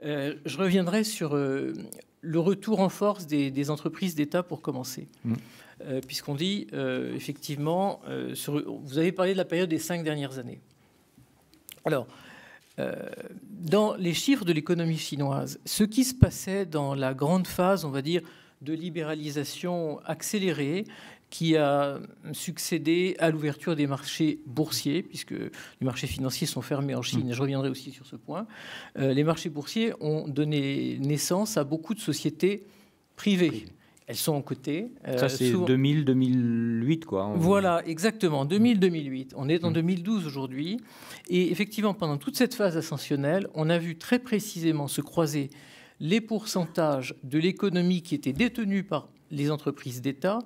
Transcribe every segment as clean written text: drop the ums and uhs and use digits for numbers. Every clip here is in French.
Je reviendrai sur le retour en force des entreprises d'État pour commencer. Puisqu'on dit, effectivement, vous avez parlé de la période des 5 dernières années. Alors, dans les chiffres de l'économie chinoise, ce qui se passait dans la grande phase, on va dire, de libéralisation accélérée, qui a succédé à l'ouverture des marchés boursiers, puisque les marchés financiers sont fermés en Chine, et je reviendrai aussi sur ce point. Les marchés boursiers ont donné naissance à beaucoup de sociétés privées. Elles sont en côté. Ça, c'est 2000-2008, quoi. Voilà, exactement, 2000-2008. On est en 2012 aujourd'hui. Et effectivement, pendant toute cette phase ascensionnelle, on a vu très précisément se croiser les pourcentages de l'économie qui étaient détenus par les entreprises d'État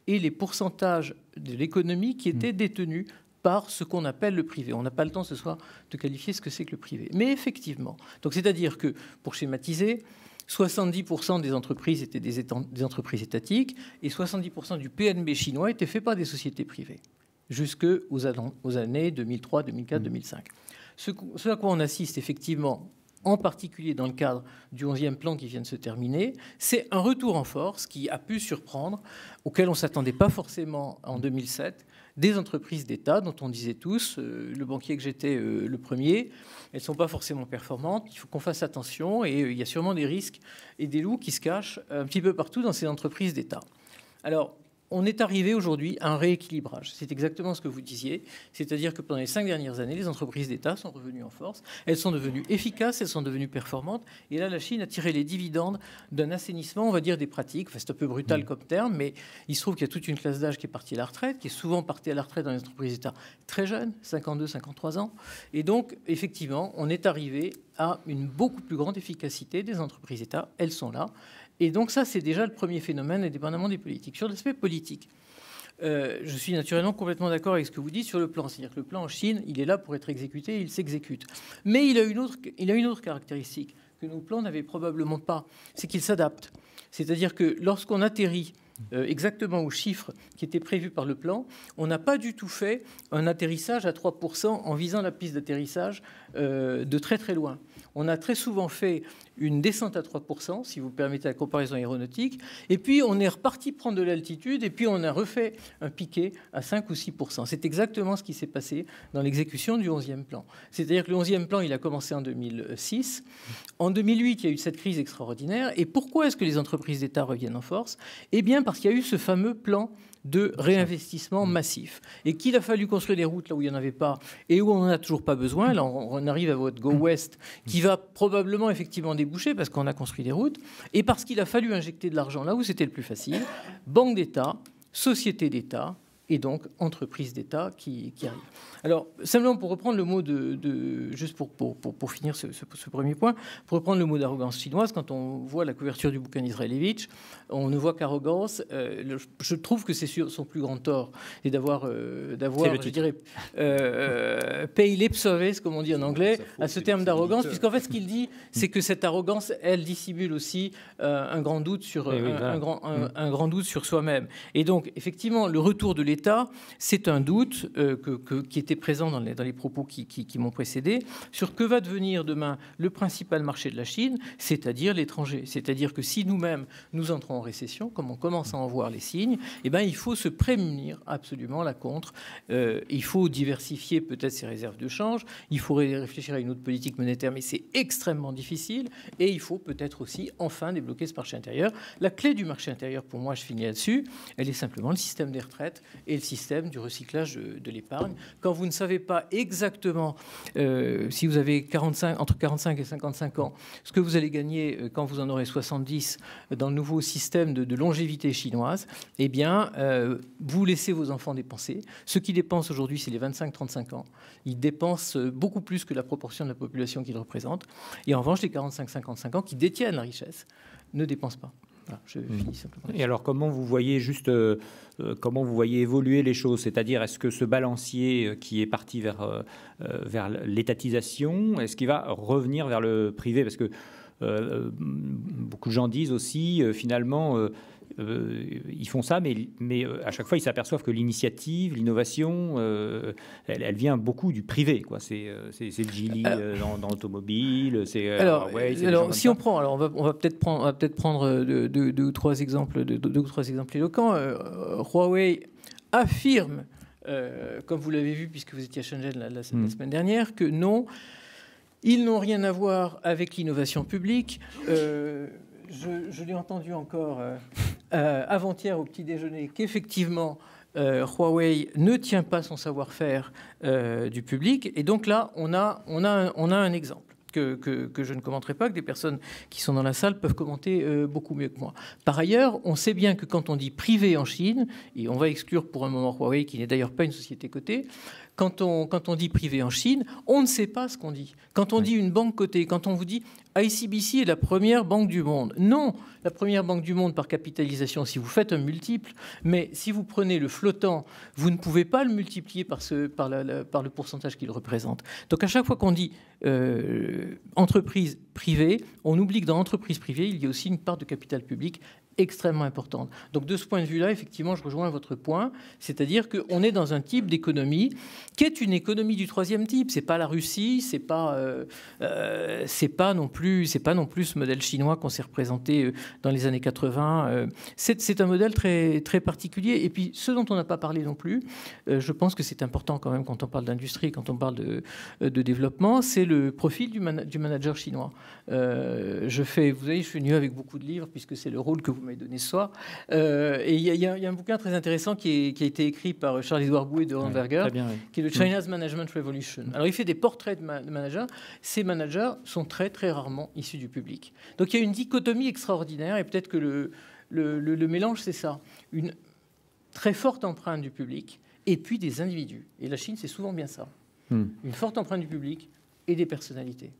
et les pourcentages de l'économie qui étaient détenus par ce qu'on appelle le privé. On n'a pas le temps ce soir de qualifier ce que c'est que le privé. Mais effectivement, donc c'est-à-dire que, pour schématiser, 70% des entreprises étaient des entreprises étatiques et 70% du PNB chinois était fait par des sociétés privées, jusqu'aux années 2003, 2004, 2005. Ce à quoi on assiste effectivement, en particulier dans le cadre du 11e plan qui vient de se terminer, c'est un retour en force qui a pu surprendre, auquel on ne s'attendait pas forcément en 2007, des entreprises d'État dont on disait tous, le banquier que j'étais le premier, elles ne sont pas forcément performantes, il faut qu'on fasse attention et il y a sûrement des risques et des loups qui se cachent un petit peu partout dans ces entreprises d'État. Alors, on est arrivé aujourd'hui à un rééquilibrage. C'est exactement ce que vous disiez. C'est-à-dire que pendant les 5 dernières années, les entreprises d'État sont revenues en force. Elles sont devenues efficaces, elles sont devenues performantes. Et là, la Chine a tiré les dividendes d'un assainissement, on va dire, des pratiques. Enfin, c'est un peu brutal comme terme, mais il se trouve qu'il y a toute une classe d'âge qui est partie à la retraite, qui est souvent partie à la retraite dans les entreprises d'État très jeunes, 52, 53 ans. Et donc, effectivement, on est arrivé à une beaucoup plus grande efficacité des entreprises d'État. Elles sont là. Et donc ça, c'est déjà le premier phénomène, indépendamment des politiques. Sur l'aspect politique, je suis naturellement complètement d'accord avec ce que vous dites sur le plan. C'est-à-dire que le plan en Chine, il est là pour être exécuté, il s'exécute. Mais il a une autre caractéristique que nos plans n'avaient probablement pas, c'est qu'il s'adapte. C'est-à-dire que lorsqu'on atterrit exactement aux chiffres qui étaient prévus par le plan, on n'a pas du tout fait un atterrissage à 3% en visant la piste d'atterrissage de très très loin. On a très souvent fait une descente à 3%, si vous permettez la comparaison aéronautique, et puis on est reparti prendre de l'altitude, et puis on a refait un piqué à 5 ou 6%. C'est exactement ce qui s'est passé dans l'exécution du 11e plan. C'est-à-dire que le 11e plan, il a commencé en 2006. En 2008, il y a eu cette crise extraordinaire. Et pourquoi est-ce que les entreprises d'État reviennent en force? Eh bien, parce qu'il y a eu ce fameux plan de réinvestissement massif et qu'il a fallu construire des routes là où il n'y en avait pas et où on n'en a toujours pas besoin. Là, on arrive à votre Go West qui va probablement effectivement déboucher parce qu'on a construit des routes et parce qu'il a fallu injecter de l'argent là où c'était le plus facile. Banque d'État, société d'État et donc entreprise d'État qui arrive. Alors, simplement pour reprendre le mot juste pour finir ce premier point, pour reprendre le mot d'arrogance chinoise, quand on voit la couverture du bouquin d'Israelevitch, on ne voit qu'arrogance. Je trouve que c'est son plus grand tort, et d'avoir je dirais, pay lip service, comme on dit en anglais, à ce terme d'arrogance, puisqu'en fait, ce qu'il dit, c'est que cette arrogance, elle dissimule aussi un grand doute sur un grand doute sur soi-même. Et donc, effectivement, le retour de l'État, c'est un doute qui était présent dans les propos qui m'ont précédé, sur que va devenir demain le principal marché de la Chine, c'est-à-dire l'étranger. C'est-à-dire que si nous-mêmes, nous entrons en récession, comme on commence à en voir les signes, eh ben, il faut se prémunir absolument là contre. Il faut diversifier peut-être ses réserves de change, il faut réfléchir à une autre politique monétaire, mais c'est extrêmement difficile, et il faut peut-être aussi enfin débloquer ce marché intérieur. La clé du marché intérieur, pour moi, je finis là-dessus, elle est simplement le système des retraites et le système du recyclage de l'épargne. Quand vous ne savez pas exactement si vous avez entre 45 et 55 ans, ce que vous allez gagner quand vous en aurez 70 dans le nouveau système de longévité chinoise, eh bien, vous laissez vos enfants dépenser. Ceux qui dépensent aujourd'hui, c'est les 25-35 ans. Ils dépensent beaucoup plus que la proportion de la population qu'ils représentent. Et en revanche, les 45-55 ans qui détiennent la richesse ne dépensent pas. Voilà, je finis simplement. Et alors, comment vous voyez évoluer les choses? C'est-à-dire, est-ce que ce balancier qui est parti vers l'étatisation, est-ce qu'il va revenir vers le privé? Parce que beaucoup de gens disent aussi, finalement, ils font ça, mais à chaque fois, ils s'aperçoivent que l'initiative, l'innovation, elle vient beaucoup du privé, quoi. C'est le Geely dans l'automobile, c'est Huawei. Alors, si on prend, alors on va peut-être prendre deux ou trois exemples éloquents. Huawei affirme, comme vous l'avez vu puisque vous étiez à Shenzhen la semaine dernière, que non, ils n'ont rien à voir avec l'innovation publique. Je l'ai entendu encore avant-hier au petit déjeuner qu'effectivement Huawei ne tient pas son savoir-faire du public. Et donc là, on a un exemple que je ne commenterai pas, que des personnes qui sont dans la salle peuvent commenter beaucoup mieux que moi. Par ailleurs, on sait bien que quand on dit privé en Chine, et on va exclure pour un moment Huawei, qui n'est d'ailleurs pas une société cotée, quand on dit privé en Chine, on ne sait pas ce qu'on dit. Quand on dit une banque cotée, quand on vous dit ICBC est la première banque du monde. Non, la première banque du monde par capitalisation, si vous faites un multiple, mais si vous prenez le flottant, vous ne pouvez pas le multiplier par le pourcentage qu'il représente. Donc à chaque fois qu'on dit entreprise privée, on oublie que dans entreprise privée, il y a aussi une part de capital public extrêmement importante. Donc de ce point de vue-là, effectivement, je rejoins votre point, c'est-à-dire qu'on est dans un type d'économie qui est une économie du troisième type. C'est pas la Russie, c'est pas non plus ce modèle chinois qu'on s'est représenté dans les années 80. C'est un modèle très très particulier. Et puis ce dont on n'a pas parlé non plus, je pense que c'est important quand même quand on parle d'industrie, quand on parle de développement, c'est le profil du manager chinois. Vous savez, je suis venu avec beaucoup de livres puisque c'est le rôle que vous m'avez donné ce soir. Et il y a un bouquin très intéressant qui a été écrit par Charles-Édouard Bouet de Hornberger, qui est le China's Management Revolution. Alors il fait des portraits de managers. Ces managers sont très très rarement issus du public. Donc il y a une dichotomie extraordinaire et peut-être que le mélange c'est ça. Une très forte empreinte du public et puis des individus. Et la Chine c'est souvent bien ça. Une forte empreinte du public et des personnalités.